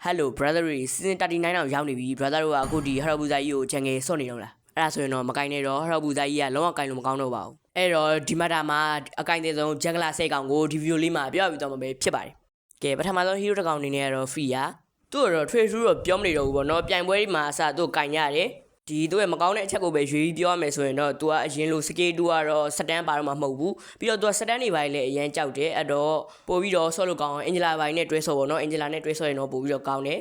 Hello brother တွေ season 39အောင်ရောက်နေပြီ brother တို့ကအခုဒီ Harubuza ကြီးကို jungle ဆော့နေတော့လားအဲ့ဒါဆိုရင်တော့မကင်နေတော့ Harubuza ကြီးကလုံးဝကင်လို့မကောင်းတော့ပါဘူးအဲ့တော့ဒီမှာဒါမှာအကင်တဲ့ဆုံး jungle 10ကောင်ကိုဒီ video လေးမှာပြောပြပြီးတော့မှာပဲဖြစ်ပါတယ်ကဲပထမဆုံး hero တစ်ကောင်အနေနဲ့ကတော့ free อ่ะသူ့တော့ trade through တော့ပြောမနေတော့ဘူးပေါ့နော်ပြိုင်ပွဲတွေမှာအစသူ့ကင်ရတယ်ဒီသူ့ရဲ့မကောင်းတဲ့အချက်ကိုပဲရွေးပြီးပြောရမယ်ဆိုရင်တော့ तू ကအရင်လို scale 2ကတော့ stat ပါတော့မှမဟုတ်ဘူးပြီးတော့ तू က stat နေပိုင်းလည်းအရင်ကြောက်တယ်အဲ့တော့ပို့ပြီးတော့ဆော့လို့ကောင်းအောင် Angela ပိုင်းနဲ့တွဲဆော့ပေါ့နော် Angela နဲ့တွဲဆော့ရင်တော့ပို့ပြီးတော့ကောင်းတယ်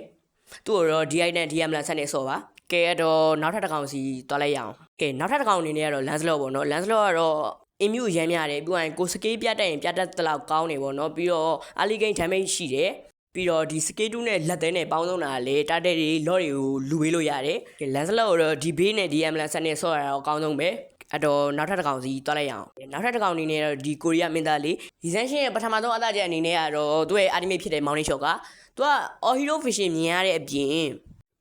သူ့တော့ DI နဲ့ DM လာဆက်နေဆော့ပါကဲအဲ့တော့နောက်ထပ်တစ်ကောင်စီတွားလိုက်ရအောင်ကဲနောက်ထပ်တစ်ကောင်အနေနဲ့ကတော့ Lancelot ပေါ့နော် Lancelot ကတော့ immune ရမ်းများတယ်ပြီးရင်ကို scale ပြတ်တက်ရင်ပြတ်တက်တလောက်ကောင်းနေပေါ့နော်ပြီးတော့ early game damage ရှိတယ်ပြီးတော့ဒီ scale 2နဲ့လက်သေးနဲ့ပေါင်းဆုံးတာလေ target တွေ lot တွေကိုလူပေးလို့ရတယ်ကဲ Lancelot ကိုတော့ဒီ base နဲ့ DM လာဆက်နေဆော့ရတာတော့အကောင်းဆုံးပဲအဲ့တော့နောက်ထပ်တစ်ကောင်စီတွားလိုက်ရအောင်နောက်ထပ်တစ်ကောင်အနေနဲ့တော့ဒီကိုရီးယားမင်းသားလေးဒီဇန်ရှင်ရဲ့ပထမဆုံးအသားချက်အနေနဲ့ကတော့သူ့ရဲ့ anime ဖြစ်တဲ့ Mountain Shot ကသူက all hero vision မြင်ရတဲ့အပြင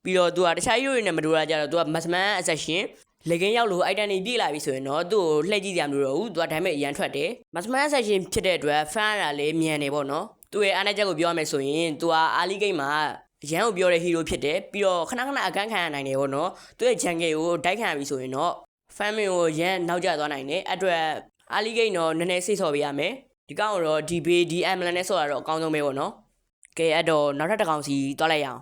်ပြီးတော့သူကတခြား hero တွေနဲ့မတူတာကြတော့သူက maximum accession လေကင်းရောက်လို့ item တွေပြည့်လာပြီဆိုရင်တော့သူ့ကိုလှည့်ကြည့်ကြမလို့တော့ဘူးသူက damage အရန်ထွက်တယ် maximum accession ဖြစ်တဲ့အတွက် fan ရတာလည်းမြန်တယ်ပေါ့နော်သူ့ရဲ့အားနည်းချက်ကိုပြောရမယ်ဆိုရင်သူက early game မှာရန်ကိုပြောတဲ့ hero ဖြစ်တယ်ပြီးတော့ခဏခဏအကန့်ခံရနိုင်တယ်ပေါ့နော်သူ့ရဲ့ jungle ကိုတိုက်ခံရပြီဆိုရင်တော့ famine ကိုရန်နောက်ကျသွားနိုင်တယ်အတွက် early game တော့နည်းနည်းစိတ်ဆော်ပေးရမယ်ဒီကောင်တော့ဒီ base ဒီ ambulance နဲ့ဆော့တာတော့အကောင်းဆုံးပဲပေါ့နော်ကဲအဲ့တော့နောက်ထပ်တစ်ကောင်စီတွားလိုက်ရအောင်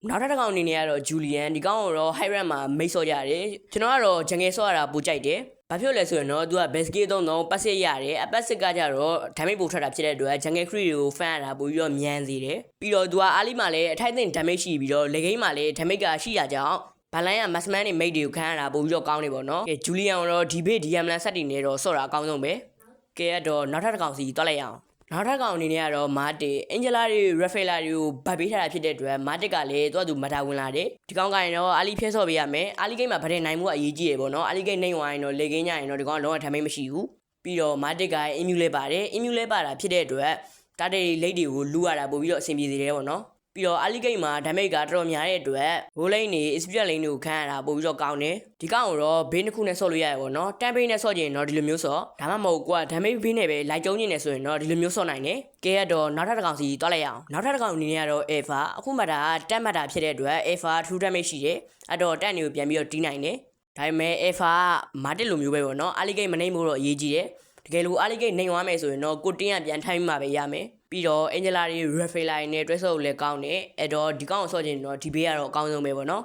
နောက်ထပ်တစ်ကောင်အနေနဲ့ကတော့ Julian ဒီကောင်ကတော့ high rank မှာမိတ်ဆော့ရတယ်ကျွန်တော်ကတော့ jungle ဆော့ရတာပိုကြိုက်တယ်ဘာဖြစ်လဲဆိုရင်တော့သူက base skill သုံးပတ်စစ်ရတယ်အပတ်စစ်ကကြတော့ damage ပိုထွက်တာဖြစ်တဲ့အတွက် jungle creep တွေကို fan ရတာပိုပြီးတော့မြန်စေတယ်ပြီးတော့သူက early မှာလည်းအထိုက်အသင့် damage ရှိပြီးတော့ late game မှာလည်း damage ကရှိရကြောင်းဘာလိုင်းက maximum နဲ့ mate တွေကိုခံရတာပိုပြီးတော့ကောင်းနေပေါ့နော်ကဲ Julian ကတော့ဒီ base DM လန်ဆက်တွေနဲ့တော့ဆော့တာအကောင်းဆုံးပဲကဲအဲ့တော့နောက်ထပ်တစ်ကောင်စီတွားလိုက်ရအောင်နောက်ထပ်ကောင်အနေနဲ့ကတော့မာတစ် Angela တွေ Rafaela တွေကိုဗတ်ပေးထားတာဖြစ်တဲ့အတွက်မာတစ်ကလည်းသူ့အတူမတာဝင်လာတယ်ဒီကောင်ကရင်တော့ early ဖျက်ဆော့ပေးရမယ် early game မှာဗတဲ့နိုင်မှုကအရေးကြီးတယ်ပေါ့နော် early game နိုင်သွားရင်တော့ late game ညရင်တော့ဒီကောင်ကလုံးဝထမ်းမိတ်မရှိဘူးပြီးတော့မာတစ်က immune လဲပါတယ် immune လဲပါတာဖြစ်တဲ့အတွက် target တွေ late တွေကိုလူရတာပို့ပြီးတော့အဆင်ပြေစေတယ်ပေါ့နော်ပြီးတော့ early game မှာ damage ကတော်တော်များတဲ့အတွက် roll lane တွေ experience lane တွေကိုခံရတာပို့ပြီးတော့ကောင်းတယ်ဒီကောင်ကိုတော့ဘေးတစ်ခုနဲ့ဆော့လို့ရတယ်ပေါ့နော်တန်ဘေးနဲ့ဆော့ကြရင်တော့ဒီလိုမျိုးဆော့ဒါမှမဟုတ်ကွာ damage ဘေးနဲ့ပဲလိုက်ကျုံးနေတယ်ဆိုရင်တော့ဒီလိုမျိုးဆော့နိုင်တယ်ကဲရတော့နောက်ထပ်တစ်ကောင်စီတွားလိုက်ရအောင်နောက်ထပ်တစ်ကောင်အနေနဲ့ကတော့ Alpha အခုမှဒါတက်မှတ်တာဖြစ်တဲ့အတွက် Alpha true damage ရှိတယ်အဲ့တော့တက်နေကိုပြန်ပြီးတော့တီးနိုင်တယ်ဒါပေမဲ့ Alpha မာတစ်လိုမျိုးပဲပေါ့နော် early game မနိုင်ဘူးတော့အရေးကြီးတယ်တကယ်လို့ early game နိုင်သွားမယ်ဆိုရင်တော့ကိုတင်းကပြန်ထိုင်းမှပဲရမယ်ပြီးတော့ Angela တွေ Rafaela တွေနဲ့တွဲဆော့လို့လည်းကောင်းတယ်အဲ့တော့ဒီကောင်ကိုဆော့ချင်တော့ဒီဘေးကတော့အကောင်းဆုံးပဲပေါ့နော်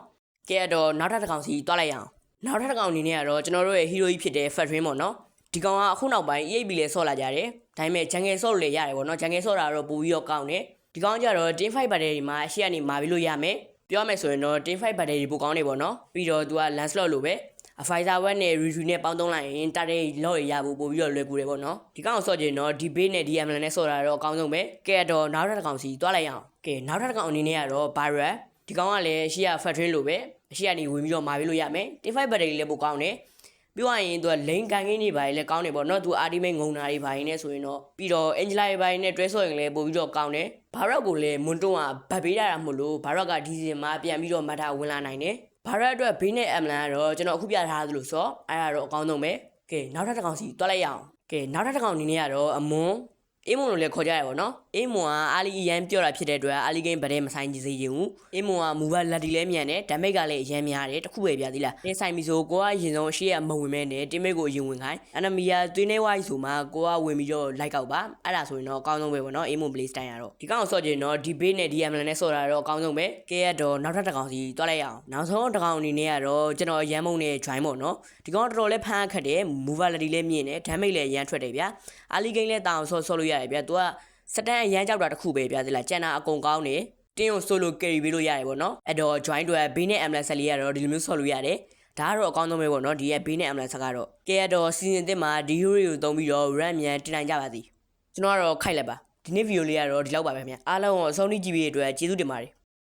ကဲအဲ့တော့နောက်ထပ်တစ်ကောင်စီတွားလိုက်ရအောင်နောက်ထပ်တစ်ကောင်အနေနဲ့ကတော့ကျွန်တော်တို့ရဲ့ hero ကြီးဖြစ်တဲ့ Fatrin ပေါ့နော်ဒီကောင်ကအခုနောက်ပိုင်း EAP လဲဆော့လာကြတယ်ဒါပေမဲ့ jungle ဆော့လို့လည်းရတယ်ပေါ့နော် jungle ဆော့တာတော့ပိုပြီးတော့ကောင်းတယ်ဒီကောင်ကျတော့ team fight battle တွေမှာအရှိကနေမာပြီးလို့ရမယ်ပြောမယ်ဆိုရင်တော့ team fight battle တွေပိုကောင်းနေပေါ့နော်ပြီးတော့သူက Lancelot လိုပဲPfizer 1နဲ့ Review နဲ့ပေါင်းသုံးလိုက်ရင် target လော့ရဖို့ပို့ပြီးတော့လွယ်ကူတယ်ပေါ့နော်ဒီကောင်ကိုဆော့ကြရင်တော့ဒီ base နဲ့ DM နဲ့ဆော့တာတော့အကောင်းဆုံးပဲကဲတော့နောက်ထပ်တစ်ကောင်စီတွားလိုက်ရအောင်ကဲနောက်ထပ်တစ်ကောင်အနေနဲ့ကတော့ Barret ဒီကောင်ကလည်းအရှိက Fatrin လိုပဲအရှိကနေဝင်ပြီးတော့မာပြီးလို့ရမယ် Team fight battle တွေလည်းပိုကောင်းတယ်ပြောရရင်သူက lane ကန်ကင်းတွေပါလည်းကောင်းတယ်ပေါ့နော်သူ ultimate ငုံတာတွေပါရင်လည်းဆိုရင်တော့ပြီးတော့ Angela တွေပါရင်လည်းတွဲဆော့ရင်လည်းပို့ပြီးတော့ကောင်းတယ် Barret ကိုလည်းမွန်တွန်းကဗတ်ပေးတာမို့လို့ Barret ကဒီစီဇန်မှာပြန်ပြီးတော့မတ်တာဝင်လာနိုင်တယ်ဘာရအတွက်ဘေးနဲ့အမ်လန်ကတော့ကျွန်တော်အခုပြထားသလိုဆိုအဲ့ဒါတော့အကောင်းဆုံးပဲကဲနောက်ထပ်တစ်ကောင်စီတွားလိုက်ရအောင်ကဲနောက်ထပ်တစ်ကောင်အနေနဲ့ကတော့အမွန်အေးမွန်လို့လည်းခေါ်ကြရပါတော့အေးမွန်ကအာလီရန်ပြောတာဖြစ်တဲ့အတွက်အာလီဂိမ်းဗတဲ့မဆိုင်ကြစေချင်ဘူးအေးမွန်ကမူဘလက်တီလည်းမြန်တယ်ဒမ်မိတ်ကလည်းအရန်များတယ်တခုပဲပြသေးလားအဆိုင်မီဆိုကိုကအရင်ဆုံးအရှိရမဝင်မဲနဲ့တင်းမိတ်ကိုအရင်ဝင်ခိုင်းအနမီယာသွေးနေဝိုင်းဆိုမှကိုကဝင်ပြီးတော့လိုက်ကောက်ပါအဲ့ဒါဆိုရင်တော့အကောင်းဆုံးပဲပေါ့နော်အေးမွန် play style ရတော့ဒီကောင်ကိုဆော့ကြရင်တော့ဒီဘေးနဲ့ဒီအမ်လန်နဲ့ဆော့တာတော့အကောင်းဆုံးပဲကဲရတော့နောက်ထပ်တစ်ကောင်စီတွားလိုက်ရအောင်နောက်ဆုံးတစ်ကောင်အနေနဲ့ကတော့ကျွန်တော်ရန်မုံနဲ့ join ပေါ့နော်ဒီကောင်တော်တော်လေးဖမ်းခတ်တယ် mobility လည်းမြင့်တယ် damage လည်းရန်ထွက်တယ်ဗျာအာလီဂိမ်းလည်းတောင်းဆော့လို့ရတယ်ဗျာသူကစတန်အရန်ကြောက်တာတစ်ခုပဲပြသေးလားကျန်တာအကုန်ကောင်းနေတင်းကို solo carry ပေးလို့ရတယ်ပေါ့နော်အဲ့တော့ join တွေဘေးနဲ့ ambulance ဆက်လေးရတော့ဒီလိုမျိုးဆော့လို့ရတယ်ဒါကတော့အကောင်းဆုံးပဲပေါ့နော်ဒီရဲ့ဘေးနဲ့ ambulance ဆက်ကတော့ကဲရတော့ season 1မှာဒီ hero ကိုသုံးပြီးတော့ run မြန်တင်နိုင်ကြပါသည်ကျွန်တော်ကတော့ခိုက်လက်ပါဒီနေ့ video လေးကတော့ဒီလောက်ပါပဲခင်ဗျအားလုံးကိုအဆုံးထိကြည့်ပြီးတဲ့အတွက်ကျေးဇူးတင်ပါတယ်